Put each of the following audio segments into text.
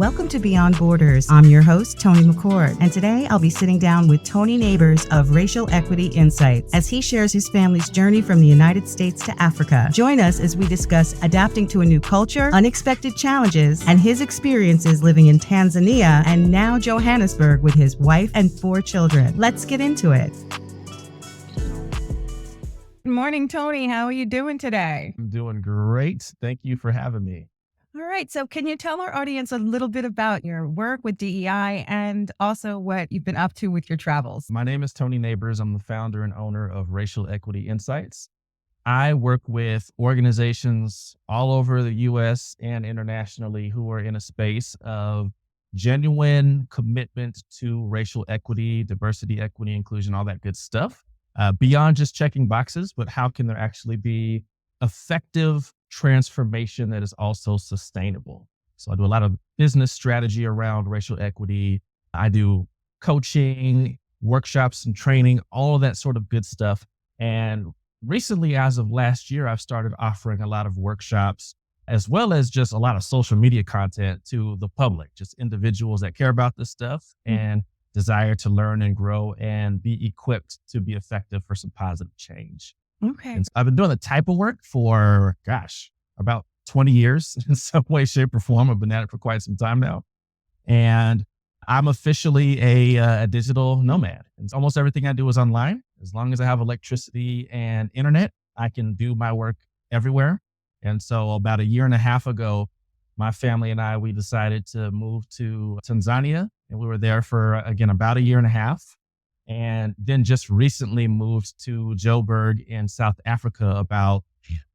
Welcome to Beyond Borders. I'm your host, Tony McCord, and today I'll be sitting down with Tony Nabors of Racial Equity Insights as he shares his family's journey from the United States to Africa. Join us as we discuss adapting to a new culture, unexpected challenges, and his experiences living in Tanzania and now Johannesburg with his wife and 4 children. Let's get into it. Good morning, Tony. How are you doing today? I'm doing great. Thank you for having me. All right. So can you tell our audience a little bit about your work with DEI and also what you've been up to with your travels? My name is Tony Nabors. I'm the founder and owner of Racial Equity Insights. I work with organizations all over the U.S. and internationally who are in a space of genuine commitment to racial equity, diversity, equity, inclusion, all that good stuff. Beyond just checking boxes, but how can there actually be effective transformation that is also sustainable? So I do a lot of business strategy around racial equity. I do coaching, workshops and training, all of that sort of good stuff. And recently, as of last year, I've started offering a lot of workshops as well as just a lot of social media content to the public, just individuals that care about this stuff and desire to learn and grow and be equipped to be effective for some positive change. Okay. And so I've been doing the type of work for, about 20 years in some way, shape, or form. I've been at it for quite some time now. And I'm officially a digital nomad. And almost everything I do is online. As long as I have electricity and internet, I can do my work everywhere. And so about a year and a half ago, my family and I, we decided to move to Tanzania. And we were there for, again, about a year and a half. And then just recently moved to Joburg in South Africa about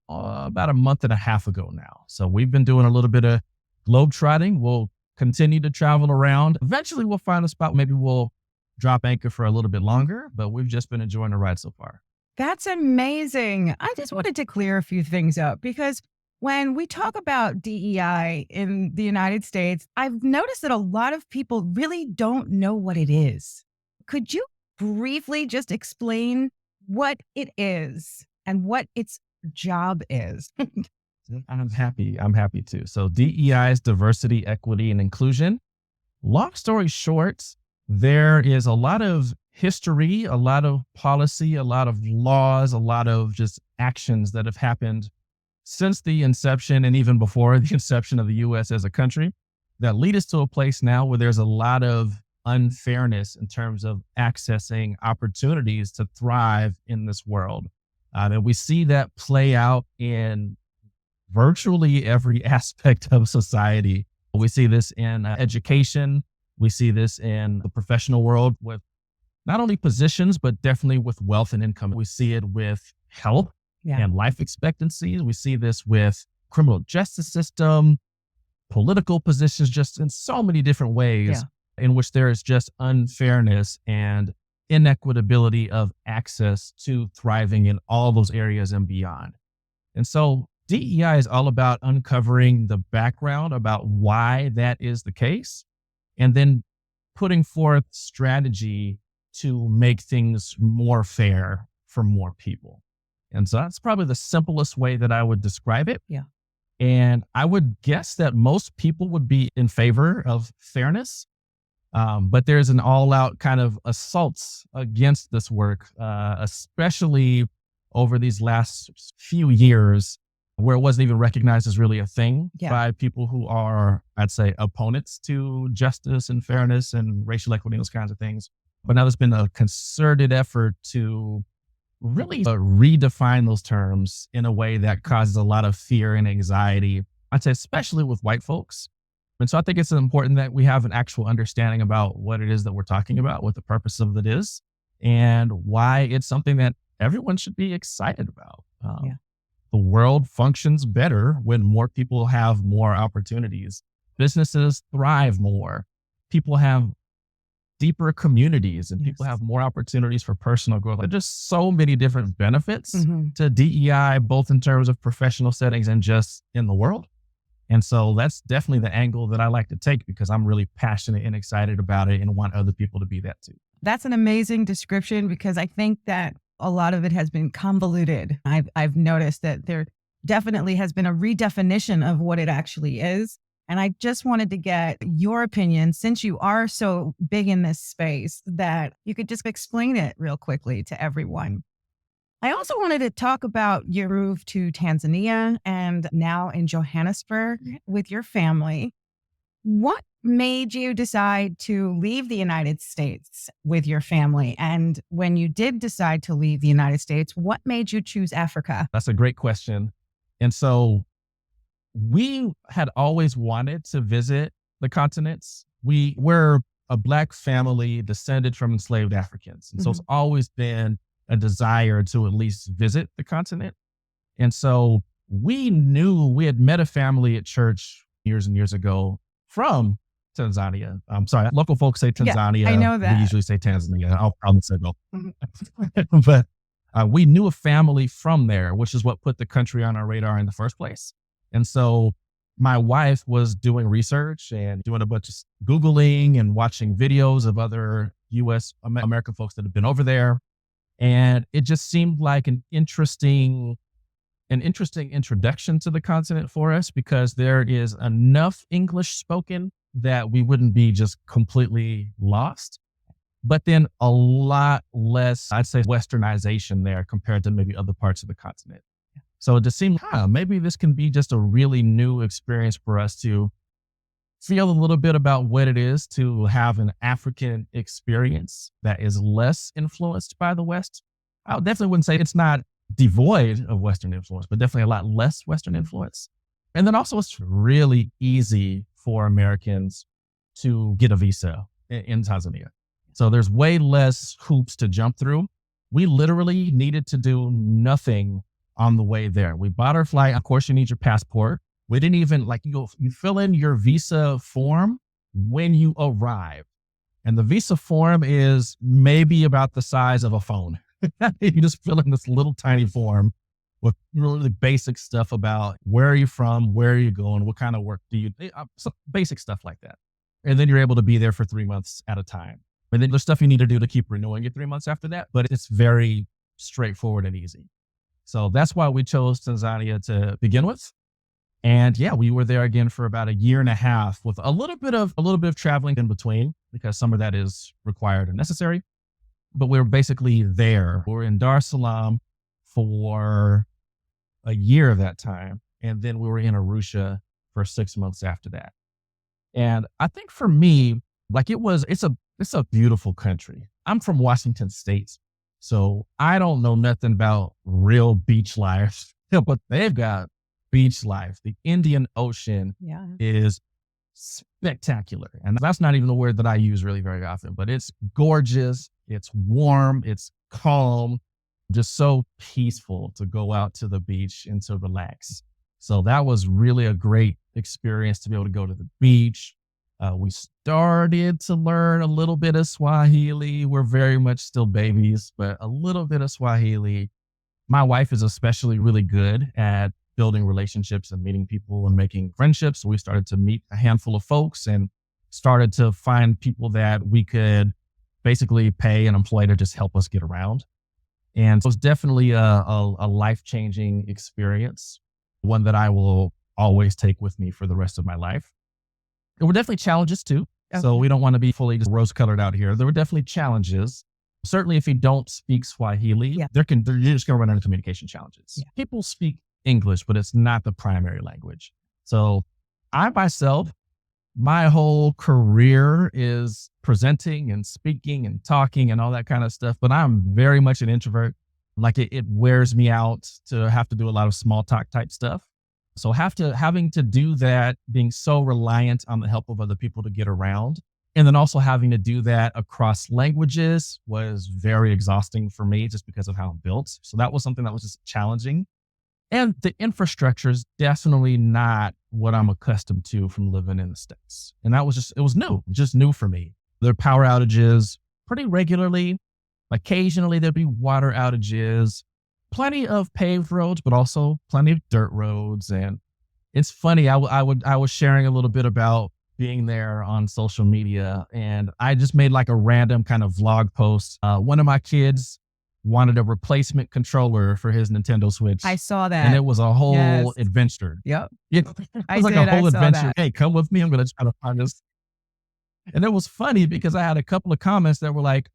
a month and a half ago now. So we've been doing a little bit of globetrotting. We'll continue to travel around. Eventually we'll find a spot. Maybe we'll drop anchor for a little bit longer, but we've just been enjoying the ride so far. That's amazing. I just wanted to clear a few things up because when we talk about DEI in the United States, I've noticed that a lot of people really don't know what it is. Could you briefly just explain what it is and what its job is? I'm happy to. So DEI is diversity, equity, and inclusion. Long story short, there is a lot of history, a lot of policy, a lot of laws, a lot of just actions that have happened since the inception and even before the inception of the U.S. as a country that lead us to a place now where there's a lot of unfairness in terms of accessing opportunities to thrive in this world. And we see that play out in virtually every aspect of society. We see this in education. We see this in the professional world with not only positions, but definitely with wealth and income. We see it with health and life expectancy. We see this with criminal justice system, political positions, just in so many different ways in which there is just unfairness and inequitability of access to thriving in all those areas and beyond. And so DEI is all about uncovering the background about why that is the case, and then putting forth strategy to make things more fair for more people. And so that's probably the simplest way that I would describe it. Yeah. And I would guess that most people would be in favor of fairness. But there's an all-out kind of assaults against this work, especially over these last few years where it wasn't even recognized as really a thing by people who are, I'd say, opponents to justice and fairness and racial equity and those kinds of things. But now there's been a concerted effort to really redefine those terms in a way that causes a lot of fear and anxiety, I'd say, especially with white folks. And so I think it's important that we have an actual understanding about what it is that we're talking about, what the purpose of it is, and why it's something that everyone should be excited about. The world functions better when more people have more opportunities. Businesses thrive more. People have deeper communities and people have more opportunities for personal growth. There's just so many different benefits to DEI, both in terms of professional settings and just in the world. And so that's definitely the angle that I like to take because I'm really passionate and excited about it and want other people to be that too. That's an amazing description because I think that a lot of it has been convoluted. I've noticed that there definitely has been a redefinition of what it actually is. And I just wanted to get your opinion, since you are so big in this space, that you could just explain it real quickly to everyone. I also wanted to talk about your move to Tanzania and now in Johannesburg with your family. What made you decide to leave the United States with your family? And when you did decide to leave the United States, what made you choose Africa? That's a great question. And so we had always wanted to visit the continents. We're a Black family descended from enslaved Africans. And so it's always been a desire to at least visit the continent. And so we knew we had met a family at church years and years ago from Tanzania. I'm sorry, local folks say Tanzania. Yeah, I know that. We usually say Tanzania. I'll probably say no. But we knew a family from there, which is what put the country on our radar in the first place. And so my wife was doing research and doing a bunch of Googling and watching videos of other U.S. American folks that have been over there. And it just seemed like an interesting introduction to the continent for us, because there is enough English spoken that we wouldn't be just completely lost, but then a lot less, I'd say, westernization there compared to maybe other parts of the continent. So it just seemed, maybe this can be just a really new experience for us to feel a little bit about what it is to have an African experience that is less influenced by the West. I definitely wouldn't say it's not devoid of Western influence, but definitely a lot less Western influence. And then also it's really easy for Americans to get a visa in Tanzania. So there's way less hoops to jump through. We literally needed to do nothing on the way there. We bought our flight. Of course, you need your passport. We didn't even you fill in your visa form when you arrive. And the visa form is maybe about the size of a phone. You just fill in this little tiny form with really basic stuff about where are you from, where are you going, what kind of work do you do, some basic stuff like that. And then you're able to be there for 3 months at a time. And then there's stuff you need to do to keep renewing it 3 months after that, but it's very straightforward and easy. So that's why we chose Tanzania to begin with. And yeah, we were there again for about 1.5 years with a little bit of traveling in between, because some of that is required and necessary. But we were basically there. We were in Dar es Salaam for 1 year of that time. And then we were in Arusha for 6 months after that. And I think for me, it's a beautiful country. I'm from Washington State, so I don't know nothing about real beach life, but they've got beach life. The Indian Ocean is spectacular. And that's not even a word that I use really very often, but it's gorgeous. It's warm. It's calm, just so peaceful to go out to the beach and to relax. So that was really a great experience to be able to go to the beach. We started to learn a little bit of Swahili. We're very much still babies, but a little bit of Swahili. My wife is especially really good at building relationships and meeting people and making friendships. So we started to meet a handful of folks and started to find people that we could basically pay and employ to just help us get around. And so it was definitely a life-changing experience, one that I will always take with me for the rest of my life. There were definitely challenges too. Okay. So we don't want to be fully just rose-colored out here. There were definitely challenges. Certainly if you don't speak Swahili, you're just going to run into communication challenges. Yeah. People speak English, but it's not the primary language. So I myself, my whole career is presenting and speaking and talking and all that kind of stuff, but I'm very much an introvert. Like it wears me out to have to do a lot of small talk type stuff. So having to do that, being so reliant on the help of other people to get around, and then also having to do that across languages was very exhausting for me just because of how I'm built. So that was something that was just challenging. And the infrastructure is definitely not what I'm accustomed to from living in the States. And that was it was new for me. There are power outages pretty regularly. Occasionally there'd be water outages, plenty of paved roads, but also plenty of dirt roads. And it's funny, I was sharing a little bit about being there on social media, and I just made like a random kind of vlog post. One of my kids wanted a replacement controller for his Nintendo Switch. I saw that. And it was a whole Yes. adventure. Yep. It was like a whole I saw adventure. that. Hey, come with me. I'm going to try to find this. And it was funny because I had a couple of comments that were like,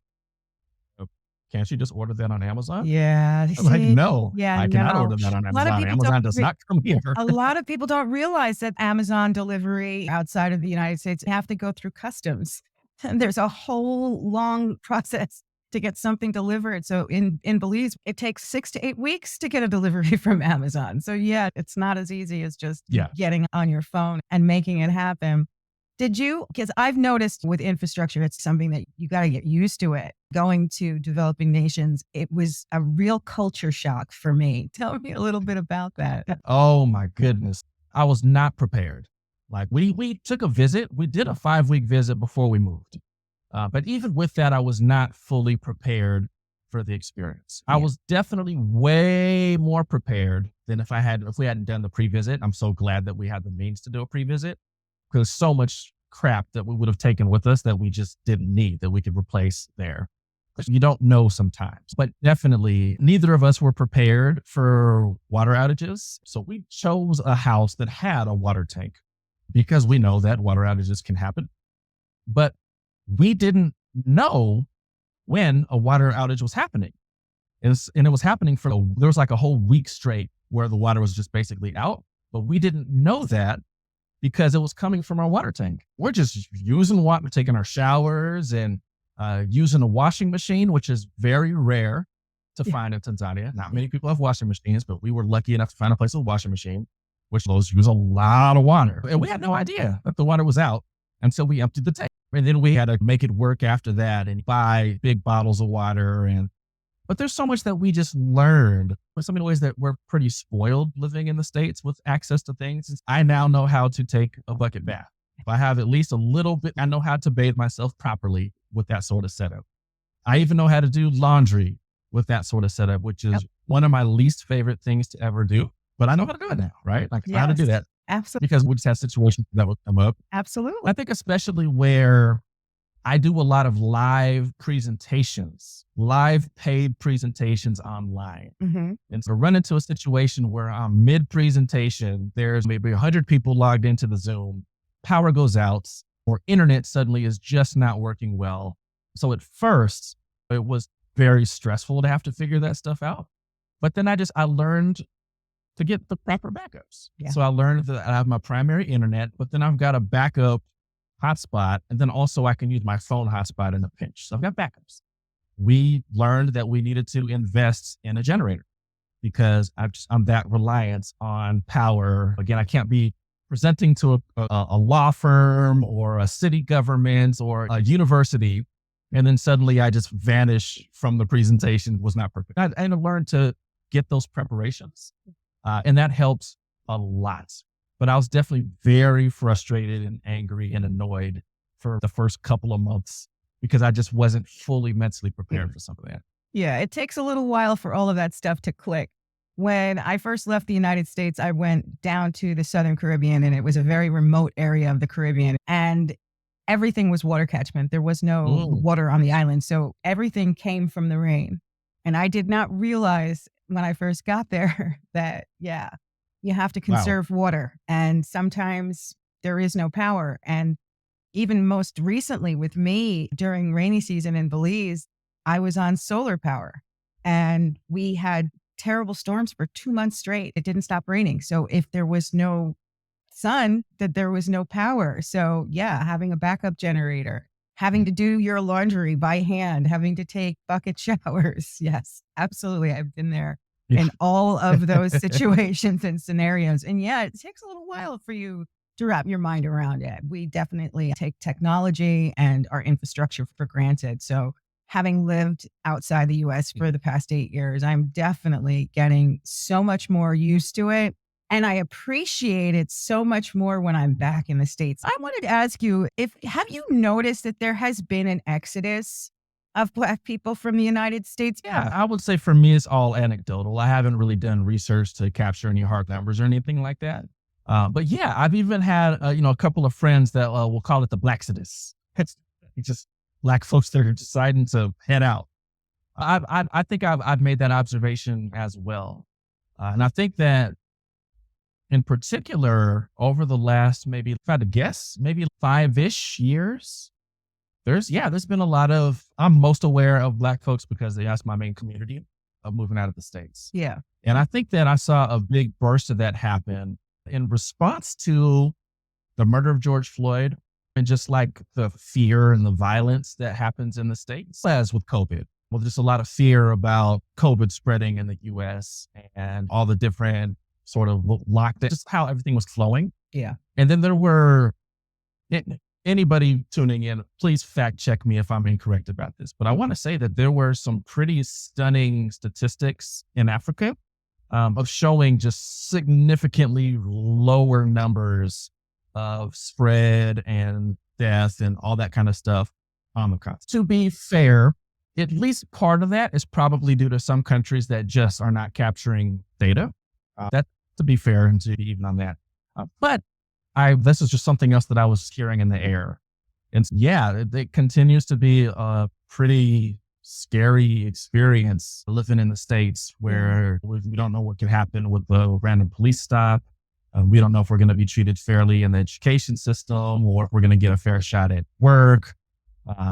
"Oh, can't you just order that on Amazon?" Yeah. I'm like, no, Yeah, I cannot no. order that on A lot of Amazon. people Amazon don't does re- not come here. A lot of people don't realize that Amazon delivery outside of the United States have to go through customs. And there's a whole long process to get something delivered. So in Belize, it takes 6 to 8 weeks to get a delivery from Amazon. So yeah, it's not as easy as just Yeah. getting on your phone and making it happen. Did you, because I've noticed with infrastructure, it's something that you got to get used to it. Going to developing nations, it was a real culture shock for me. Tell me a little bit about that. Oh my goodness. I was not prepared. Like we took a visit. We did a 5-week visit before we moved. But even with that, I was not fully prepared for the experience. I was definitely way more prepared than if we hadn't done the pre-visit. I'm so glad that we had the means to do a pre-visit, because so much crap that we would have taken with us that we just didn't need, that we could replace there. Because you don't know sometimes. But definitely, neither of us were prepared for water outages. So we chose a house that had a water tank because we know that water outages can happen. But we didn't know when a water outage was happening. And it was happening there was like a whole week straight where the water was just basically out. But we didn't know that because it was coming from our water tank. We're just using water, taking our showers and using a washing machine, which is very rare to find in Tanzania. Not many people have washing machines, but we were lucky enough to find a place with a washing machine, which those use a lot of water. And we had no idea that the water was out until we emptied the tank. And then we had to make it work after that and buy big bottles of water. But there's so much that we just learned. There's so many ways that we're pretty spoiled living in the States with access to things. I now know how to take a bucket bath. If I have at least a little bit, I know how to bathe myself properly with that sort of setup. I even know how to do laundry with that sort of setup, which is one of my least favorite things to ever do. But I know how to do it now, right? Like I know how to do that. Absolutely. Because we just had situations that would come up. Absolutely. I think especially where I do a lot of live presentations, live paid presentations online. Mm-hmm. And so run into a situation where I'm mid-presentation, there's maybe 100 people logged into the Zoom, power goes out, or internet suddenly is just not working well. So at first, it was very stressful to have to figure that stuff out. But then I learned to get the proper backups. Yeah. So I learned that I have my primary internet, but then I've got a backup hotspot. And then also I can use my phone hotspot in a pinch. So I've got backups. We learned that we needed to invest in a generator because I'm that reliant on power. Again, I can't be presenting to a law firm or a city government or a university, and then suddenly I just vanish from the presentation. Was not perfect. I learned to get those preparations. And that helps a lot. But I was definitely very frustrated and angry and annoyed for the first couple of months because I just wasn't fully mentally prepared for some of that. Yeah, it takes a little while for all of that stuff to click. When I first left the United States, I went down to the Southern Caribbean, and it was a very remote area of the Caribbean. And everything was water catchment. There was no water on the island. So everything came from the rain. And I did not realize when I first got there that, you have to conserve water. And sometimes there is no power. And even most recently with me during rainy season in Belize, I was on solar power and we had terrible storms for 2 months straight. It didn't stop raining. So if there was no sun, that there was no power. So having a backup generator, having to do your laundry by hand, having to take bucket showers. Yes, absolutely. I've been there in all of those situations and scenarios. And it takes a little while for you to wrap your mind around it. We definitely take technology and our infrastructure for granted. So having lived outside the US for the past 8 years, I'm definitely getting so much more used to it. And I appreciate it so much more when I'm back in the States. I wanted to ask you, have you noticed that there has been an exodus of Black people from the United States? Yeah, I would say for me, it's all anecdotal. I haven't really done research to capture any hard numbers or anything like that. But I've even had, a couple of friends that we'll call it the Black exodus. It's just Black folks that are deciding to head out. I think I've made that observation as well. And I think that in particular, over the last, maybe if I had to guess, maybe 5-ish years, there's been a lot of, I'm most aware of Black folks because that's my main community of moving out of the States. Yeah. And I think that I saw a big burst of that happen in response to the murder of George Floyd and just like the fear and the violence that happens in the States, as with COVID. Well, just a lot of fear about COVID spreading in the US and all the different sort of lockdown, just how everything was flowing. Yeah. And then there were, anybody tuning in, please fact check me if I'm incorrect about this, but I want to say that there were some pretty stunning statistics in Africa of showing just significantly lower numbers of spread and death and all that kind of stuff on the continent. To be fair, at least part of that is probably due to some countries that just are not capturing data. That, to be fair, and to be even on that. But this is just something else that I was hearing in the air. And yeah, it continues to be a pretty scary experience living in the States where we don't know what could happen with the random police stop. We don't know if we're going to be treated fairly in the education system or if we're going to get a fair shot at work.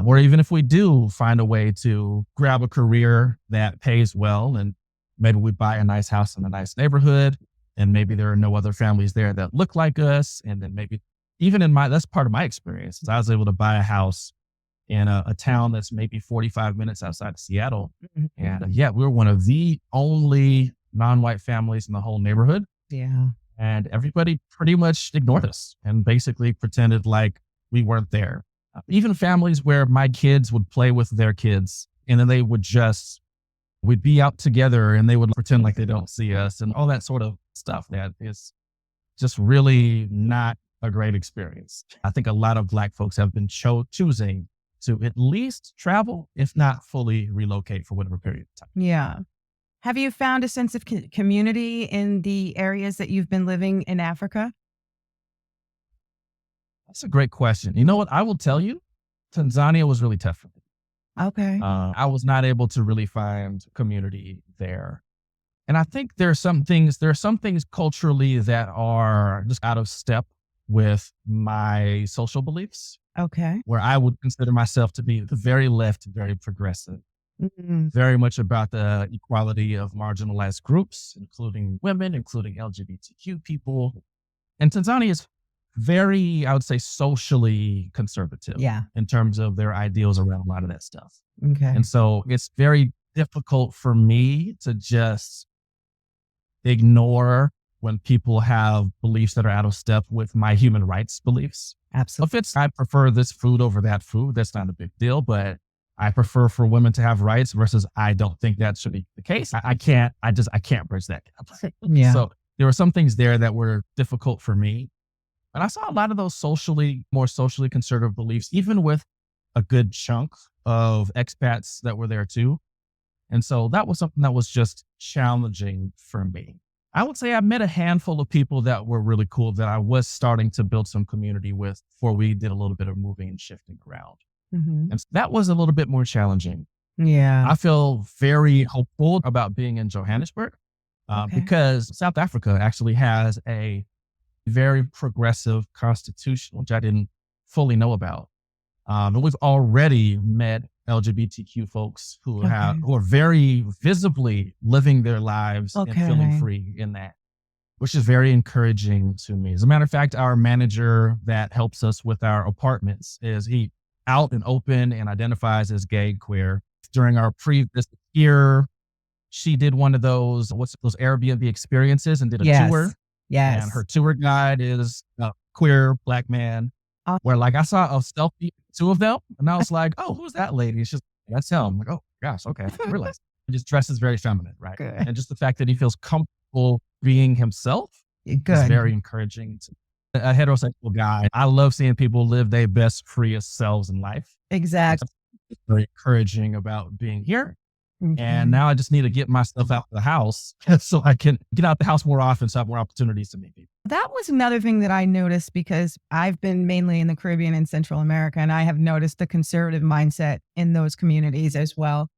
Or even if we do find a way to grab a career that pays well and maybe we buy a nice house in a nice neighborhood and maybe there are no other families there that look like us. And then maybe even that's part of my experience is I was able to buy a house in a town that's maybe 45 minutes outside of Seattle. And we were one of the only non-white families in the whole neighborhood. Yeah. And everybody pretty much ignored us and basically pretended like we weren't there. Even families where my kids would play with their kids and then we'd be out together and they would pretend like they don't see us and all that sort of stuff. That is just really not a great experience. I think a lot of Black folks have been choosing to at least travel, if not fully relocate for whatever period of time. Yeah. Have you found a sense of community in the areas that you've been living in Africa? That's a great question. You know what? I will tell you, Tanzania was really tough for me. Okay. I was not able to really find community there. And I think there are some things culturally that are just out of step with my social beliefs. Okay. Where I would consider myself to be very left, very progressive, very much about the equality of marginalized groups, including women, including LGBTQ people. And Tanzania is very, I would say, socially conservative in terms of their ideals around a lot of that stuff. Okay. And so it's very difficult for me to just ignore when people have beliefs that are out of step with my human rights beliefs. Absolutely. If I prefer this food over that food, that's not a big deal, but I prefer for women to have rights versus I don't think that should be the case. I can't bridge that gap. Yeah. So there were some things there that were difficult for me. And I saw a lot of those more socially conservative beliefs, even with a good chunk of expats that were there too. And so that was something that was just challenging for me. I would say I met a handful of people that were really cool that I was starting to build some community with before we did a little bit of moving and shifting around. And so that was a little bit more challenging. Yeah. I feel very hopeful about being in Johannesburg because South Africa actually has a very progressive constitution, which I didn't fully know about. And we've already met LGBTQ folks who are very visibly living their lives and feeling free in that, which is very encouraging to me. As a matter of fact, our manager that helps us with our apartments he out and open and identifies as gay, queer. During our previous year, she did one of those Airbnb experiences and did a tour. Yes. And her tour guide is a queer Black man. Where I saw a selfie, two of them, and I was like, "Oh, who's that lady?" It's just that's him. I'm like, "Oh gosh, okay." I realized he just dresses very feminine, right? Good. And just the fact that he feels comfortable being himself is very encouraging to a heterosexual guy. I love seeing people live their best, freest selves in life. Exactly. It's very encouraging about being here. And now I just need to get myself out of the house so I can get out the house more often so I have more opportunities to meet people. That was another thing that I noticed because I've been mainly in the Caribbean and Central America, and I have noticed the conservative mindset in those communities as well.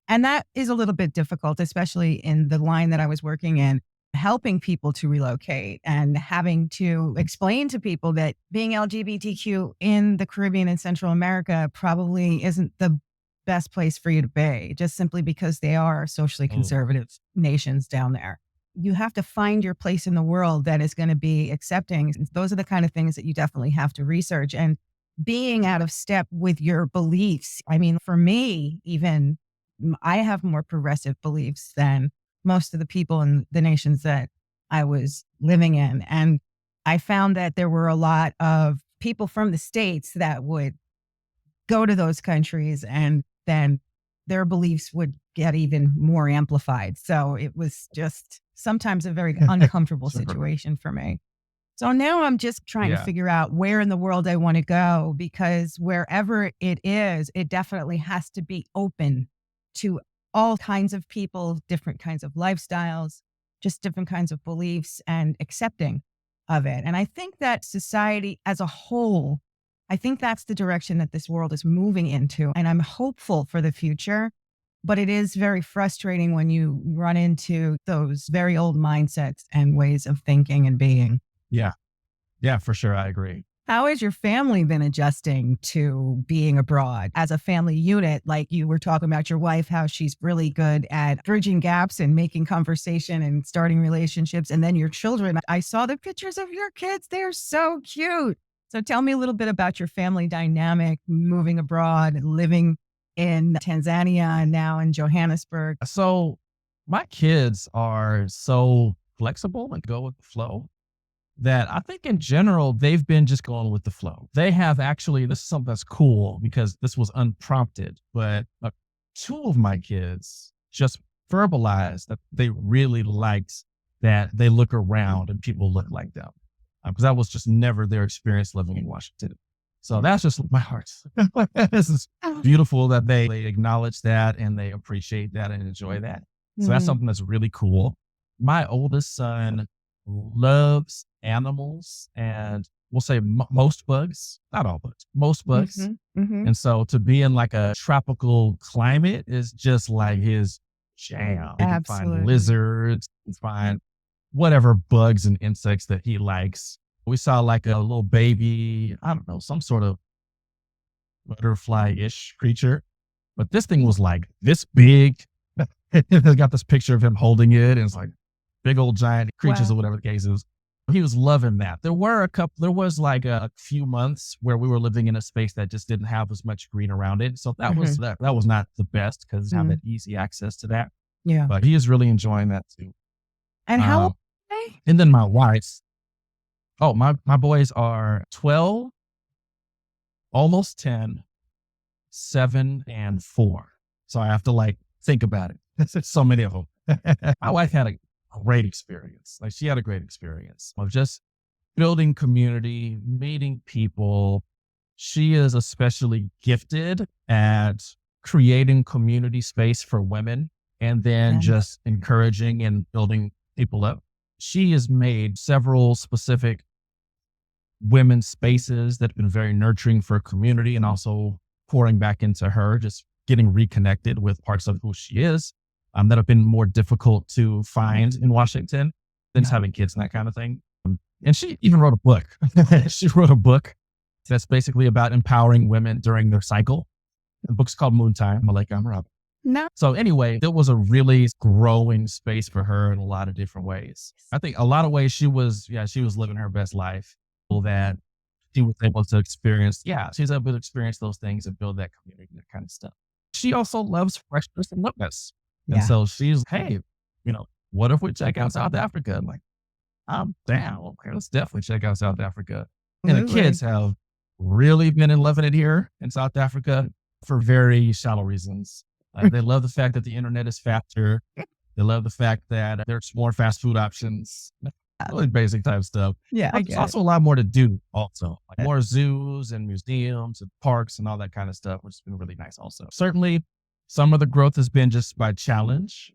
And that is a little bit difficult, especially in the line that I was working in, helping people to relocate and having to explain to people that being LGBTQ in the Caribbean and Central America probably isn't the best place for you to be, just simply because they are socially conservative nations down there. You have to find your place in the world that is going to be accepting. Those are the kind of things that you definitely have to research. And being out of step with your beliefs. I mean, for me, even I have more progressive beliefs than most of the people in the nations that I was living in. And I found that there were a lot of people from the States that would go to those countries and then their beliefs would get even more amplified. So it was just sometimes a very uncomfortable situation for me. So now I'm just trying to figure out where in the world I want to go, because wherever it is, it definitely has to be open to all kinds of people, different kinds of lifestyles, just different kinds of beliefs, and accepting of it. And I think that society as a whole, I think that's the direction that this world is moving into. And I'm hopeful for the future, but it is very frustrating when you run into those very old mindsets and ways of thinking and being. Yeah. Yeah, for sure. I agree. How has your family been adjusting to being abroad as a family unit? Like you were talking about your wife, how she's really good at bridging gaps and making conversation and starting relationships. And then your children, I saw the pictures of your kids. They're so cute. So tell me a little bit about your family dynamic, moving abroad and living in Tanzania and now in Johannesburg. So my kids are so flexible and go with the flow that I think in general, they've been just going with the flow. They have actually, this is something that's cool because this was unprompted, but two of my kids just verbalized that they really liked that they look around and people look like them. Because that was just never their experience living in Washington. So that's just my heart. This is beautiful that they acknowledge that and they appreciate that and enjoy that. So that's something that's really cool. My oldest son loves animals and we'll say most bugs, not all bugs, most bugs. And so to be in like a tropical climate is just like his jam. You can find lizards, you can find whatever bugs and insects that he likes. We saw like a little baby, I don't know, some sort of butterfly-ish creature, but this thing was like this big. They got this picture of him holding it and it's like big old giant creatures or whatever the case is. He was loving that. There was like a few months where we were living in a space that just didn't have as much green around it. So that was not the best because have that easy access to that. Yeah. But he is really enjoying that too. And how old are they? And then my wife, my boys are 12, almost 10, 7, and 4. So I have to like think about it. There's so many of them. My wife had a great experience. Like she had a great experience of just building community, meeting people. She is especially gifted at creating community space for women and then just encouraging and building people up. She has made several specific women's spaces that have been very nurturing for community and also pouring back into her, just getting reconnected with parts of who she is that have been more difficult to find in Washington than just having kids and that kind of thing. And she even wrote a book. She wrote a book that's basically about empowering women during their cycle. The book's called Moontime, Malika Amrab. No. So anyway, it was a really growing space for her in a lot of different ways. I think a lot of ways she was living her best life, that she was able to experience. Yeah, she's able to experience those things and build that community, that kind of stuff. She also loves freshness and newness. And so she's, hey, what if we check out South Africa? I'm like, I'm down. Okay, let's definitely check out South Africa. And the kids have really been loving it here in South Africa for very shallow reasons. They love the fact that the internet is faster. They love the fact that there's more fast food options, really basic type stuff. Yeah, there's also a lot more to do also, like more zoos and museums and parks and all that kind of stuff, which has been really nice also. Certainly, some of the growth has been just by challenge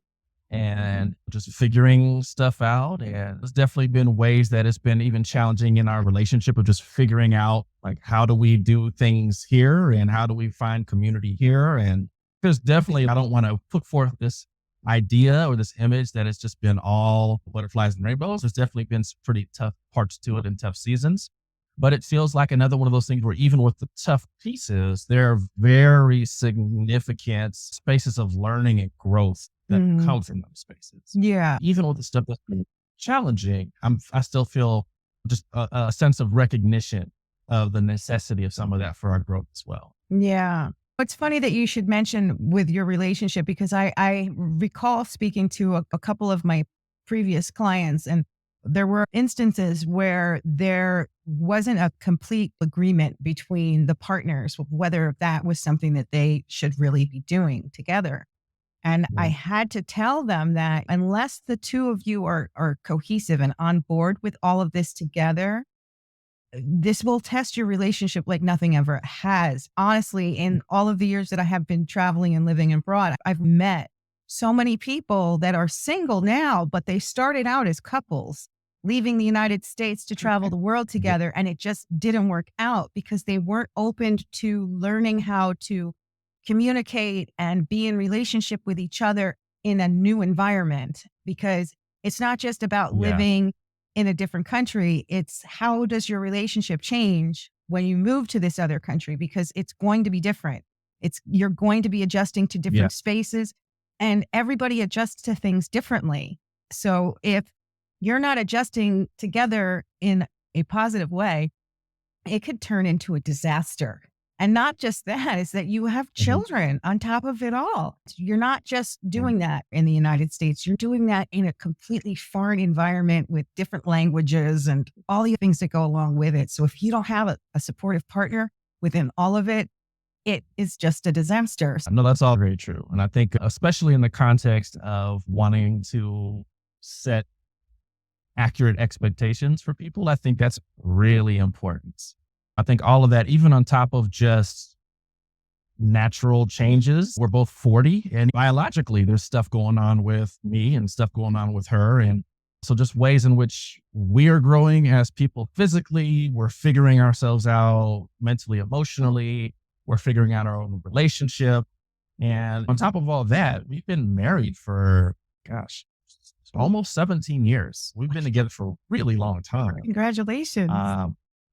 and just figuring stuff out. And there's definitely been ways that it's been even challenging in our relationship of just figuring out, like, how do we do things here and how do we find community here? And there's definitely, I don't want to put forth this idea or this image that it's just been all butterflies and rainbows. There's definitely been some pretty tough parts to it and tough seasons. But it feels like another one of those things where even with the tough pieces, there are very significant spaces of learning and growth that come from those spaces. Yeah. Even with the stuff that's been challenging, I still feel just a sense of recognition of the necessity of some of that for our growth as well. Yeah. It's funny that you should mention with your relationship, because I recall speaking to a couple of my previous clients, and there were instances where there wasn't a complete agreement between the partners, whether that was something that they should really be doing together. And I had to tell them that unless the two of you are cohesive and on board with all of this together, this will test your relationship like nothing ever has. Honestly, in all of the years that I have been traveling and living abroad, I've met so many people that are single now, but they started out as couples, leaving the United States to travel the world together. And it just didn't work out because they weren't open to learning how to communicate and be in relationship with each other in a new environment. Because it's not just about living in a different country. It's how does your relationship change when you move to this other country? Because it's going to be different. You're going to be adjusting to different spaces, and everybody adjusts to things differently. So if you're not adjusting together in a positive way, it could turn into a disaster. And not just that, is that you have children on top of it all. You're not just doing that in the United States. You're doing that in a completely foreign environment with different languages and all the things that go along with it. So if you don't have a supportive partner within all of it, it is just a disaster. No, that's all very true. And I think especially in the context of wanting to set accurate expectations for people, I think that's really important. I think all of that, even on top of just natural changes, we're both 40 and biologically there's stuff going on with me and stuff going on with her. And so just ways in which we're growing as people physically, we're figuring ourselves out mentally, emotionally, we're figuring out our own relationship. And on top of all that, we've been married for, almost 17 years. We've been together for a really long time. Congratulations.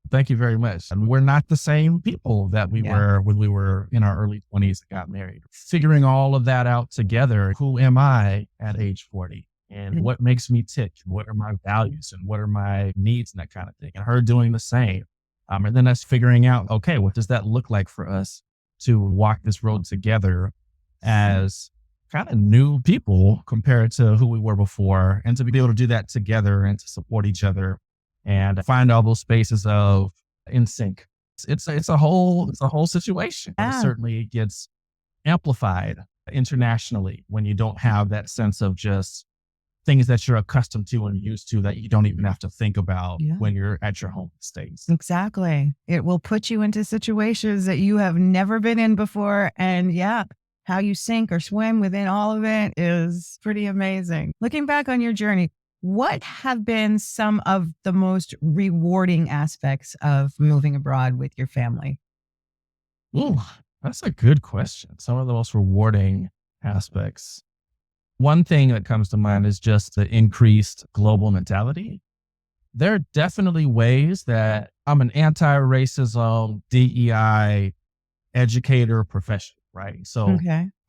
Thank you very much. And we're not the same people that we were when we were in our early 20s and got married. Figuring all of that out together. Who am I at age 40? And what makes me tick? What are my values? And what are my needs? And that kind of thing. And her doing the same. And then us figuring out, okay, what does that look like for us to walk this road together as kind of new people compared to who we were before, and to be able to do that together and to support each other and find all those spaces of in sync. It's a whole situation. It certainly gets amplified internationally when you don't have that sense of just things that you're accustomed to and used to that you don't even have to think about when you're at your home states. Exactly. It will put you into situations that you have never been in before. And how you sink or swim within all of it is pretty amazing. Looking back on your journey, what have been some of the most rewarding aspects of moving abroad with your family? Ooh, that's a good question. Some of the most rewarding aspects. One thing that comes to mind is just the increased global mentality. There are definitely ways that I'm an anti-racism, DEI educator professional, right? So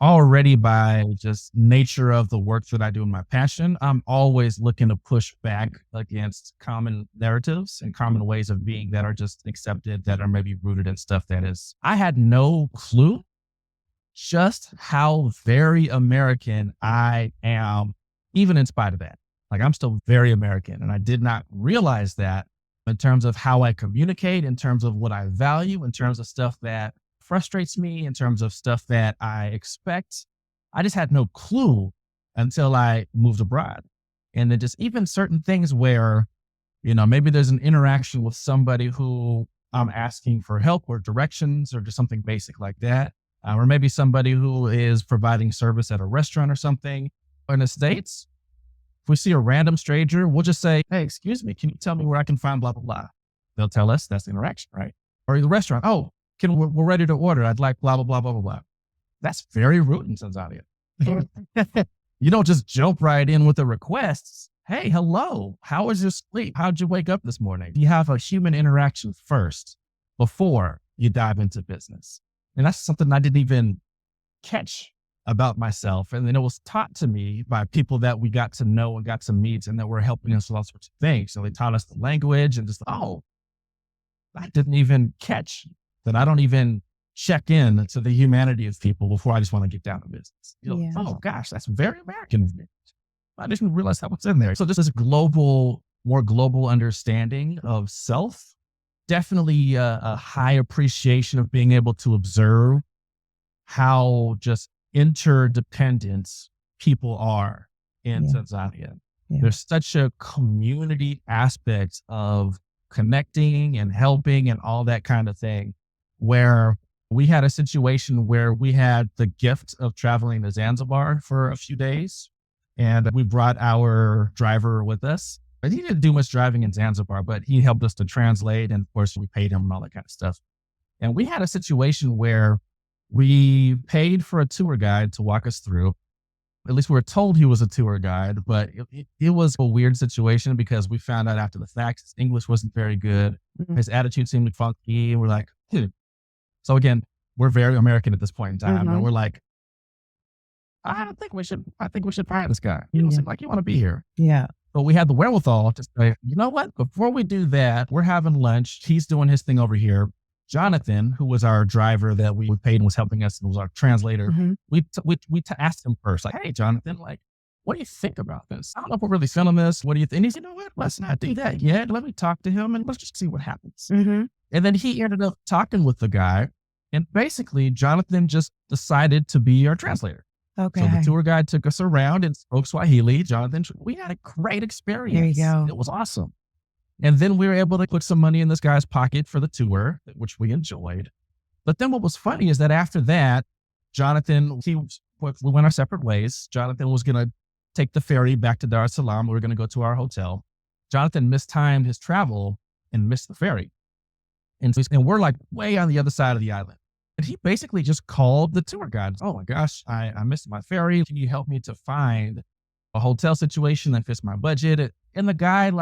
already by just nature of the work that I do in my passion, I'm always looking to push back against common narratives and common ways of being that are just accepted, that are maybe rooted in stuff that is, I had no clue just how very American I am, even in spite of that. Like, I'm still very American, and I did not realize that in terms of how I communicate, in terms of what I value, in terms of stuff that frustrates me, in terms of stuff that I expect. I just had no clue until I moved abroad. And then just even certain things where, maybe there's an interaction with somebody who I'm asking for help or directions or just something basic like that. Or maybe somebody who is providing service at a restaurant or something. In the States, if we see a random stranger, we'll just say, hey, excuse me, can you tell me where I can find blah, blah, blah? They'll tell us. That's the interaction, right? Or the restaurant, we're ready to order. I'd like blah, blah, blah, blah, blah, blah. That's very rude in Tanzania. You don't just jump right in with the requests. Hey, hello. How was your sleep? How'd you wake up this morning? You have a human interaction first before you dive into business. And that's something I didn't even catch about myself. And then it was taught to me by people that we got to know and got to meet and that were helping us with all sorts of things. So they taught us the language and just, oh, I didn't even catch that. I don't even check in to the humanity of people before I just want to get down to business. Oh gosh, that's very American of me. I didn't realize that was in there. So just this more global understanding of self, definitely a high appreciation of being able to observe how just interdependent people are in Tanzania. Yeah. There's such a community aspect of connecting and helping and all that kind of thing, where we had a situation where we had the gift of traveling to Zanzibar for a few days, and we brought our driver with us. But he didn't do much driving in Zanzibar, but he helped us to translate, and of course we paid him and all that kind of stuff. And we had a situation where we paid for a tour guide to walk us through. At least we were told he was a tour guide, but it was a weird situation because we found out after the fact his English wasn't very good. Mm-hmm. His attitude seemed funky. We're like, So again, we're very American at this point in time. And we're like, I think we should fire this guy. You don't seem like you want to be here. Yeah. But we had the wherewithal to say, you know what? Before we do that, we're having lunch. He's doing his thing over here. Jonathan, who was our driver that we paid and was helping us and was our translator, we asked him first, like, hey, Jonathan, like, what do you think about this? I don't know if we're really feeling this. What do you think? And he said, you know what? Let's not do that yet. Let me talk to him and let's just see what happens. And then he ended up talking with the guy. And basically, Jonathan just decided to be our translator. Okay. So the tour guide took us around and spoke Swahili. Jonathan, we had a great experience. There you go. It was awesome. And then we were able to put some money in this guy's pocket for the tour, which we enjoyed. But then what was funny is that after that, Jonathan, we went our separate ways. Jonathan was going to take the ferry back to Dar es Salaam. We were going to go to our hotel. Jonathan mistimed his travel and missed the ferry. And we're like way on the other side of the island. And he basically just called the tour guide. Oh my gosh, I missed my ferry. Can you help me to find a hotel situation that fits my budget? And the guy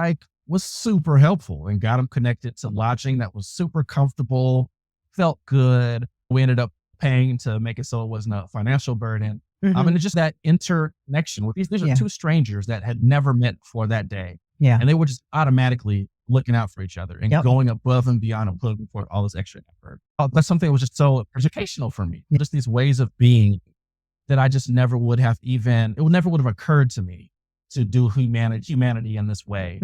was super helpful and got him connected to lodging that was super comfortable, felt good. We ended up paying to make it so it wasn't a financial burden. And it's just that interconnection with these are two strangers that had never met before that day. Yeah. And they were just automatically looking out for each other and going above and beyond and putting forth all this extra effort. That's something that was just so educational for me. Just these ways of being that I just never would have occurred to me to do humanity in this way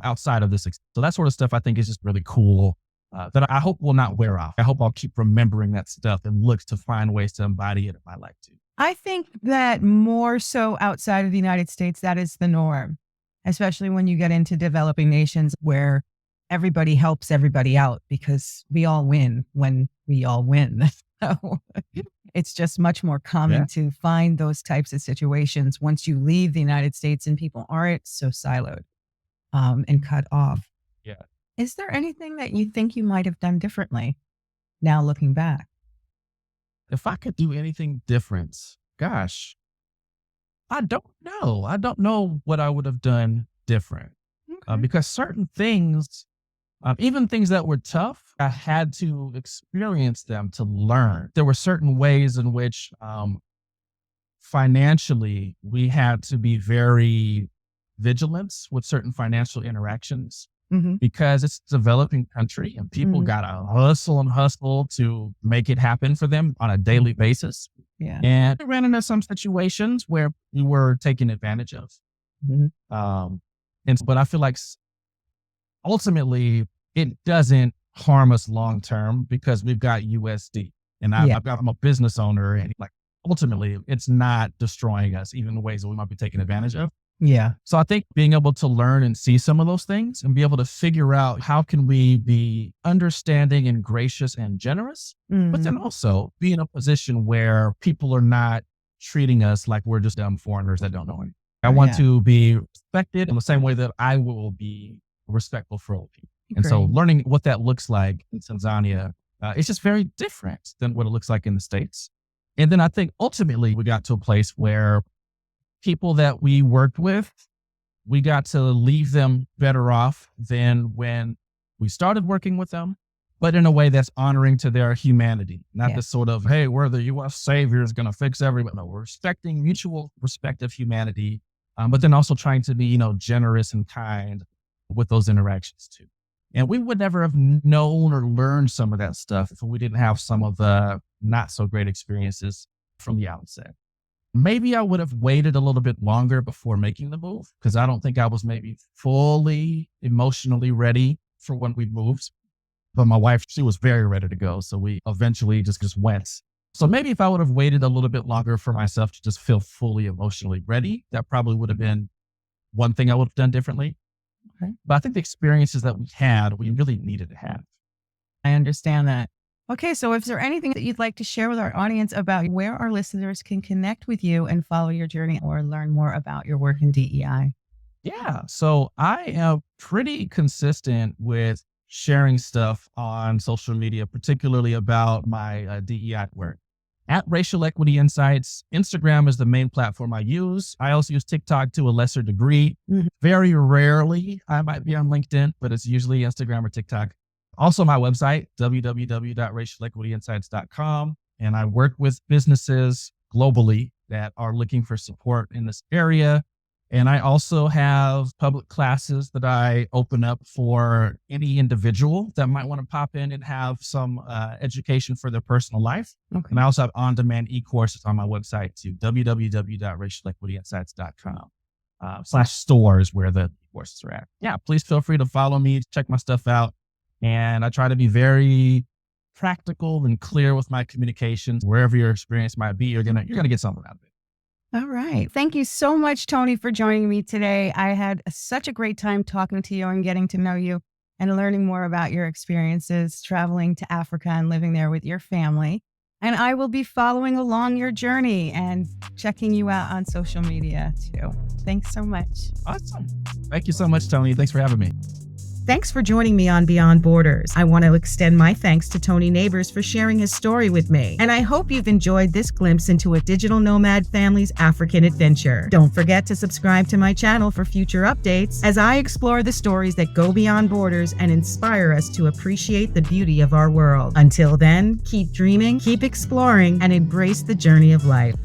outside of this. So that sort of stuff I think is just really cool that I hope will not wear off. I hope I'll keep remembering that stuff and look to find ways to embody it in my life too. I think that more so outside of the United States, that is the norm, especially when you get into developing nations where everybody helps everybody out because we all win when we all win. So it's just much more common to find those types of situations once you leave the United States and people aren't so siloed and cut off. Yeah. Is there anything that you think you might have done differently now looking back? If I could do anything different, gosh, I don't know. I don't know what I would have done different because certain things, even things that were tough, I had to experience them to learn. There were certain ways in which financially we had to be very vigilant with certain financial interactions because it's a developing country and people gotta hustle to make it happen for them on a daily basis. Yeah. And we ran into some situations where we were taken advantage of. But I feel like ultimately it doesn't harm us long term because we've got USD and I'm a business owner and ultimately it's not destroying us even in ways that we might be taken advantage of. Yeah. So I think being able to learn and see some of those things and be able to figure out how can we be understanding and gracious and generous, but then also be in a position where people are not treating us like we're just dumb foreigners that don't know anything. I want to be respected in the same way that I will be respectful for all people. And so learning what that looks like in Tanzania, it's just very different than what it looks like in the States. And then I think ultimately we got to a place where people that we worked with, we got to leave them better off than when we started working with them, but in a way that's honoring to their humanity, not the sort of, hey, we're the U.S. savior is going to fix everything. No, we're respecting mutual respect of humanity, but then also trying to be, generous and kind with those interactions too. And we would never have known or learned some of that stuff if we didn't have some of the not so great experiences from the outset. Maybe I would have waited a little bit longer before making the move because I don't think I was maybe fully emotionally ready for when we moved. But my wife, she was very ready to go. So we eventually just went. So maybe if I would have waited a little bit longer for myself to just feel fully emotionally ready, that probably would have been one thing I would have done differently. Okay. But I think the experiences that we had, we really needed to have. I understand that. Okay, so is there anything that you'd like to share with our audience about where our listeners can connect with you and follow your journey or learn more about your work in DEI? Yeah, so I am pretty consistent with sharing stuff on social media, particularly about my DEI work. At Racial Equity Insights, Instagram is the main platform I use. I also use TikTok to a lesser degree. Very rarely I might be on LinkedIn, but it's usually Instagram or TikTok. Also my website, www.racialequityinsights.com. And I work with businesses globally that are looking for support in this area. And I also have public classes that I open up for any individual that might want to pop in and have some education for their personal life. Okay. And I also have on-demand e-courses on my website too, www.racialequityinsights.com /stores where the courses are at. Yeah, please feel free to follow me, check my stuff out. And I try to be very practical and clear with my communications. Wherever your experience might be, you're gonna get something out of it. All right. Thank you so much, Tony, for joining me today. I had such a great time talking to you and getting to know you and learning more about your experiences traveling to Africa and living there with your family. And I will be following along your journey and checking you out on social media too. Thanks so much. Awesome. Thank you so much, Tony. Thanks for having me. Thanks for joining me on Beyond Borders. I want to extend my thanks to Tony Nabors for sharing his story with me. And I hope you've enjoyed this glimpse into a digital nomad family's African adventure. Don't forget to subscribe to my channel for future updates as I explore the stories that go beyond borders and inspire us to appreciate the beauty of our world. Until then, keep dreaming, keep exploring, and embrace the journey of life.